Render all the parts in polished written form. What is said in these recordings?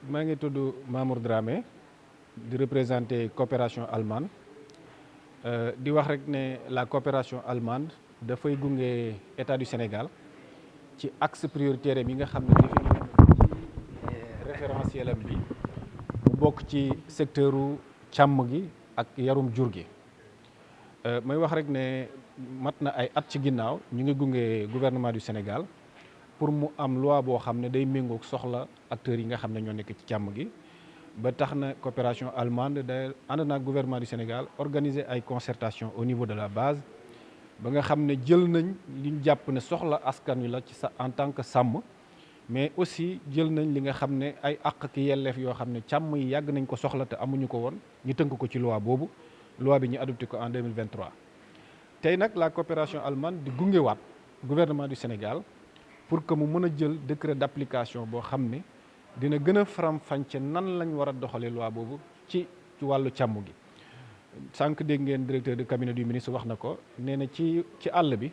maa ngi tudd Mamour Dramé di représenter coopération allemande di wax rek ne la coopération allemande dafay gunge état du Sénégal ci axe prioritaire yi nga xam ne défini na ci référentiel am bi mu bokk ci secteuru càmm gi ak yarum jur gi may wax rek ne mat na ay at ci ginnaaw ñu ngi gunge gouvernement du Sénégal pour mu am loi boo xam ne day méngoog soxla acteurs yi nga xam ne ñoo nekk ci càmm gi ba tax na coopération allemande day ànd naag gouvernement du Sénégal organiser ay concertation au niveau de la base ba nga xam ne jël nañ li ñu jàpp ne soxla askan wi la ci sa en tant que sàmm mais aussi jël nañ li nga xam ne ay àq ki yelleef yoo xam ne càmm yi yàgg nañ ko soxla te amuñu ko woon ñu tënk ko ci loi boobu loi bi ñu adopté ko en 2023 tey nag la coopération allemande di gungewaat gouvernement du Sénégal pour que mu mën a jël décret d'application boo xam ne dina gën a faram-fàcce nan lañ war a doxalee loi boobu ci wàllu càmm gi sànq dégg ngeen directeur de cabinet du ministre wax na ko nee na ci àll bi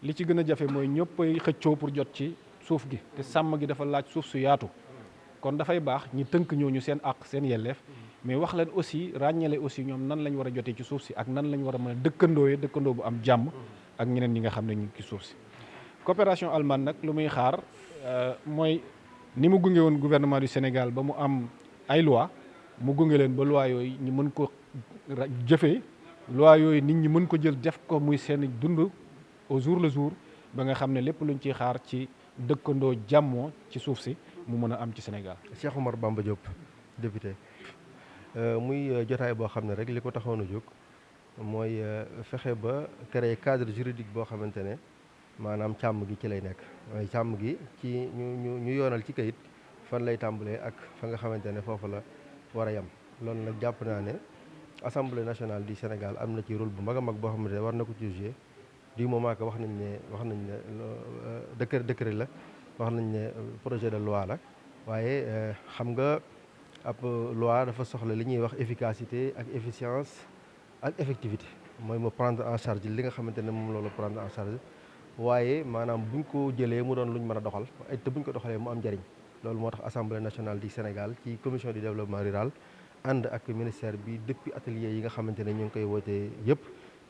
li ci gën a jafe mooy ñëppay xëccoo pour jot ci suuf gi te sàmm gi dafa laaj suuf su yaatu kon dafay baax ñi tënk ñooñu seen àq seen yelleef mais wax leen aussi ràññale aussi ñoom nan lañ war a jotee ci suuf si ak nan lañ war a mën a dëkkandoo bu am jàmm ak ñeneen ñi nga xam ne ñu ngi ci suuf si coopération allemande nag lu muy xaar mooy ni mu gunge woon gouvernement du Sénégal ba mu am ay loi mu gunge leen ba loi yooyu ñu mën ko jëfee loi yooyu nit ñi mën ko jël def ko muy seen dund au jour le jour ba nga xam ne lépp luñ ciy xaar ci dëkkandoo jàmmoo ci suuf si mu mën a am ci Sénégal. Cheikh Oumar Bamba Diop député muy jotaay boo xam ne rek li ko taxoon a jóg mooy fexe ba créer cadre juridique boo xamante ne maanaam càmm gi ci lay nekk mooy càmm gi ci ñu yoonal ci kayit fan lay tàmbalee ak fa nga xamante ne foofu la war a yem loolu nag jàpp naa ne assemblée nationale du Sénégal am na ci rôle bu mag a mag boo xamante ne war na ko ci jouer du moment que wax nañ ne décret la wax nañ ne projet de loi la waaye xam nga ab loi dafa soxla li ñuy wax efficacité ak efficience ak effectivité mooy mu prendre en charge li nga xamante ne moom loolu prendre en charge waaye maanaam buñ ko jëlee mu doon luñ mën a doxal te buñ ko doxalee mu am njariñ loolu moo tax assemblée nationale du Sénégal ci commission du développement rural ànd ak ministère bi depuis atelier yi nga xamante ne ñu ngi koy wootee yëpp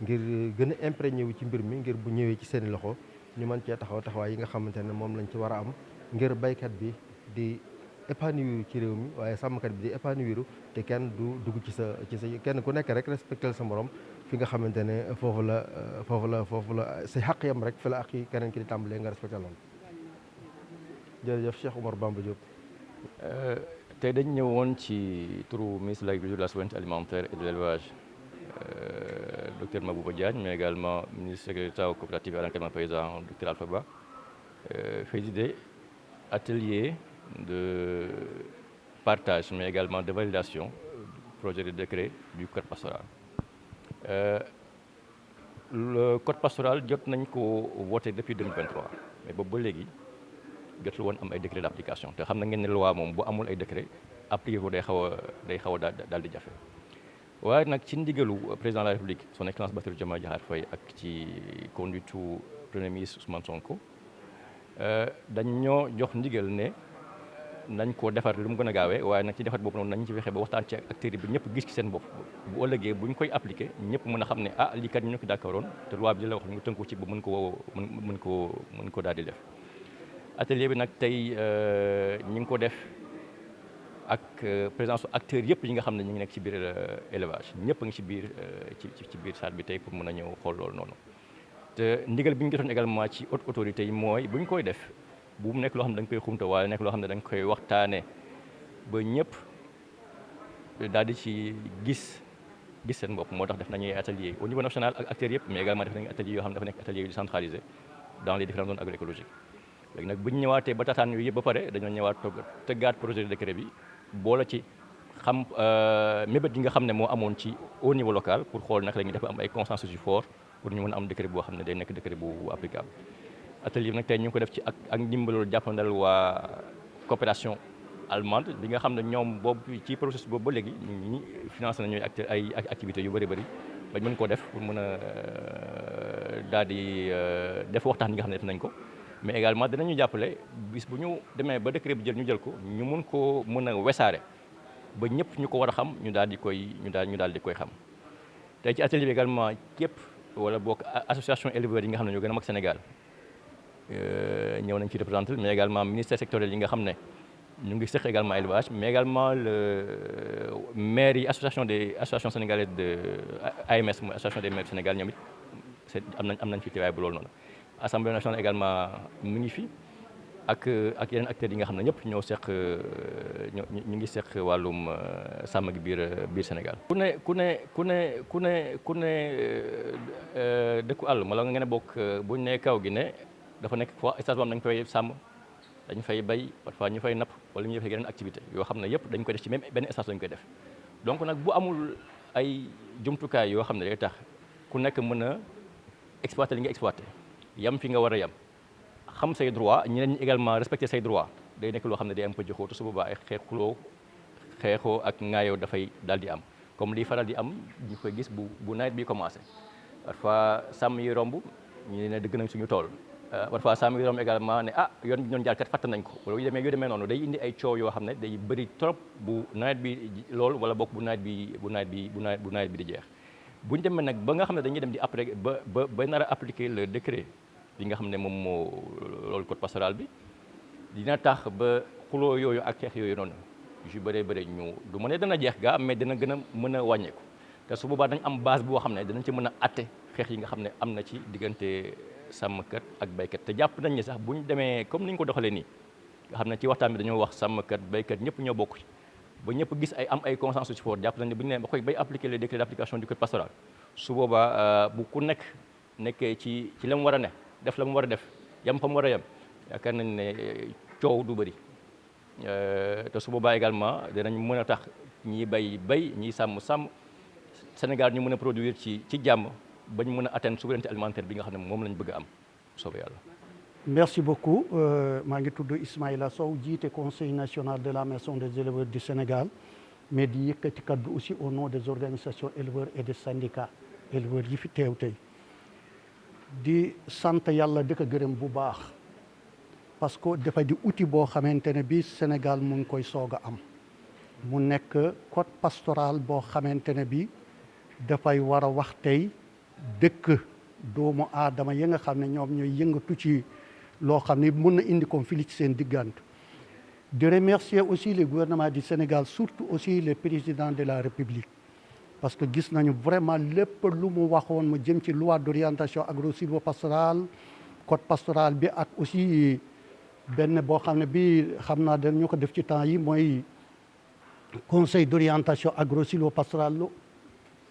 ngir gën a imprégné wu ci mbir mi ngir bu ñëwee ci seeni loxo ñu mën cee taxawaay yi nga xamante ne moom lañ ci war a am ngir baykat bi di épanouir ci réew mi waaye sàmmkat bi di épanouir te kenn du dugg ci sa kenn ku nekk rek respecté sa morom fi nga xamante ne foofu la sa xaq yam rek fi la ak yi keneen ki di tàmbalee nga respecté loolu. jërëjëf Cheikh Oumar Bamba Diop. tey dañ ñëwoon ci turu ministre de l'Agriculture, de la souveraineté alimentaire et de l'élevage docteur Mabouba Diagne mais également ministre secrétaire d'État aux coopératives et à l'encadrement paysan docteur Alpha Ba présider atelier de partage mais également de validation du projet de décret du code pastoral. Le code pastoral jot nañ ko voté depuis 2023 mais boobu ba léegi jotul woon am ay décret d'application te xam na ngeen ne loi moom bu amul ay décret appliqué ko day xaw a daal di jafe waaye nag ci ndigalu président de la République son excellence Bassirou Diomaye Diakhar Faye ak ci conduite premier ministre Ousmane Sonko dañ ñoo jox ndigal ne nañ ko defar lu mu gën a gaawee waaye nag ci defar boobu noonu nañ ci fexe ba waxtaan ci acteurs yi bi ñëpp gis ci seen bopp bu ëllëgee bu ñu koy appliqué ñëpp mën a xam ne lii kat ñu ko d'accordoon te loi bi li la wax ñu tënku ci ba mën ko daal di def. atelier bi nag tey ñu ngi ko def ak présence acteurs yëpp yi nga xam ne ñu ngi nekk ci biir élevage ñëpp a ngi ci biir ci biir salle bi tey pour mën a ñëw xool loolu noonu te ndigal bi ñu jotoon également ci haute autorité yi mooy bu ñu koy def bu mu nekk loo xam ne da nga koy xumta waaye nekk loo xam ne da nga koy waxtaane ba ñëpp daal di ci gis seen bopp moo tax def nañuy atelier au niveau national ak acteurs yëpp mais également def nañu atelier yoo xam ne dafa nekk atelier yu décentralisé dans les différentes zones agroécologiques léegi nag bu ñu ñëwaatee ba tataan yooyu yëpp ba pare dañoo ñëwaat tëggaat projet de décret bi boole ci xam mébét yi nga xam ne moo amoon ci au niveau local pour xool naka la ñuy def am ay consensus yu fort pour ñu mën a am décret boo xam ne day nekk décret bu applicable. atelier bi nag tey ñu ngi ko def ci ak ndimbalul jàppandal waa coopération allemande bi nga xam ne ñoom boobu ci processus boobu ba léegi ñi financé nañu ay activités yu bëri bañ mën koo def pour mën a daal di def waxtaan yi nga xam ne def nañ ko mais également dinañu jàppale bis bu ñu demee ba décret bi ñu jël ko ñu mun koo mën a wesaare ba ñëpp ñu ko war a xam ñu daal di koy xam. tey ci atelier bi également képp wala bokk association éleveurs yi nga xam ne ñoo gën a mag Sénégal ñëw nañ ci représenté, mais également ministère sectoriel yi nga xam ne ñu ngi seq également élevage, mais également le maire yi association sénégalaise de AMS mooy association des maires du Sénégal ñoom it am nañ fi teewaay bu loolu noonu. Assemblée nationale également mu ngi fi ak yeneen acteurs yi nga xam ne ñëpp ñoo seq ñu ngi seq wàllum sàmm gi biir Sénégal. ku ne dëkku àll wala nga ne bokk buñ ne kaw gi ne dafa nekk fois espace boo xam dañ koy sàmm, dañ fay bay parfois ñu fay napp wala ñu def yeneen activité yoo xam ne yëpp dañ koy def ci même benn espace lañ koy def. donc nag bu amul ay jumtukaay yoo xam ne day tax ku nekk mën a exploiter li nga exploiter yam fi nga war a yam, xam say droit ñeneen ñi également respecter say droit day nekk loo xam ne day am pëcc xóotu su boobaa ay xeexoo ak ŋaayoo dafay daal di am comme liy faral di am ñu koy gis bu nawet bi commencé. parfois sàmm yi romb ñu ne dëgg nañ suñu tool, parfois sàmm yi romb également ne yoon bi ñoon jaar kat fàtt nañ ko wala yu demee noonu day indi ay coow yoo xam ne day bëri trop bu nawet bi loolu wala bokk bu nawet bi di jeex. bu ñu demee nag ba nga xam ne dañuy dem di après ba nar a appliquer le décret bi nga xam ne moom moo loolu code pastoral bi dina tax ba xuloo yooyu ak xeex yooyu noonu yu bëree ñu du ma ne dana jeex gaa mais dina gën a mën a wàññeeku te su boobaa dañ am base boo xam ne dinañ ci mën a atte xeex yi nga xam ne am na ci diggante sàmmkat ak baykat. te jàpp nañ ne sax bu ñu demee comme ni ñu ko doxalee nii nga xam ne ci waxtaan bi dañoo wax sàmmkat baykat ñëpp ñoo bokk ba ñëpp gis am ay consensus ci fort jàpp nañ ne bu ñu nee ba koy bay appliquer les décrets d'application du code pastoral su boobaa bu ku nekkee ci la mu war a ne def la mu war a def yam fa mu war a yam yaakaar nañ ne coow du bëri te su boobaa également dinañ mën a tax ñiy bay ñiy sàmm Sénégal ñu mën a produire ci jàmm ba ñu mën a atteindre souveraineté alimentaire bi nga xam ne moom lañ bëgg a am soobee yàlla. Merci beaucoup maa ngi tudd Ismaïla Sow jiite conseil national de la maison des éleveurs du Sénégal mais di yëkkati kaddu aussi au nom des organisations éleveurs et des syndicats éleveurs yi fi teew tey di sant yàlla di ko gërëm bu baax parce que dafa di outil boo xamante ne bi Sénégal mu ngi koy soog a am mu nekk code pastoral boo xamante ne bi dafay war a wax tey dëkk doomu aadama yi nga xam ne ñoom ñooy yëngatu ci loo xam ne mën na indi conflit ci seen diggante. De remercier aussi le gouvernement du Sénégal, surtout aussi le président de la République parce que gis nañu vraiment lépp lu mu waxoon mu jëm ci loi d'orientation agro-sylvo-pastorale code pastoral bi ak aussi benn boo xam ne bi xam naa dañu ko def ci temps yi mooy conseil d'orientation agro-sylvo-pastorale lu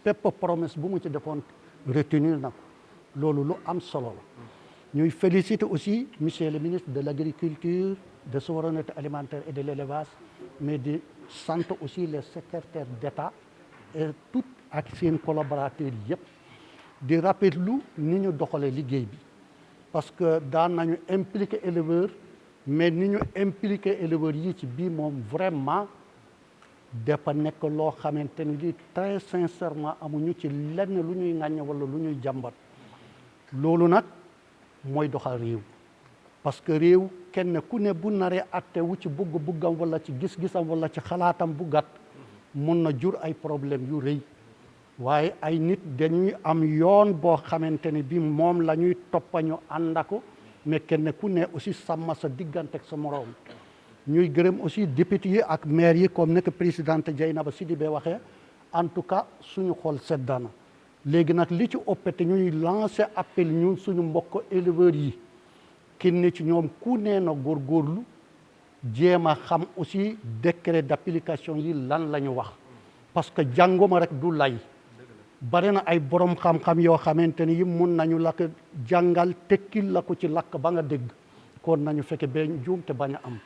bépp promesse bu mu ci defoon retenir na ko loolu lu am solo la. ñuy féliciter aussi monsieur le ministre de l'agriculture, de souveraineté alimentaire et de l'élevage mais di sant aussi les secrétaires d'État et tout ak seen collaborateurs yëpp di rafetlu ni ñu doxalee liggéey bi parce que daan nañu impliquer éleveurs mais ni ñu impliquer éleveurs yi ci bii moom vraiment dafa nekk loo xamante ni li très sincèrement amuñu ci lenn lu ñuy ŋàññ wala lu ñuy jàmbat loolu nag mooy doxal réew parce que réew kenn ku ne bu naree attewu ci bëgg-bëggam wala ci gis-gisam wala ci xalaatam bu gàtt mun na jur ay problème yu rëy waaye ay nit dañuy am yoon boo xamante ne bi moom la ñuy toppañu ànd ako mais kenn ku ne aussi sàmm sa diggante ak sa moroom ñuy gërëm aussi député yi ak maire yi comme nekk présidente Dieynaba Sidibé waxee en tout cas suñu xol seddana léegi nag li ci ëppate ñuy lancer appel ñun suñu mbokk éleveurs yi kenn ci ñoom ku nee na góorgóorlu jéem a xam aussi décret d'application yi lan la ñu wax parce que jànguma rek du lay bari na ay borom xam-xam yoo xamante ni yi mun nañu la ko jàngal tekkil la ko ci lakk ba nga dégg kon nañu fekke ba juum te bañ a am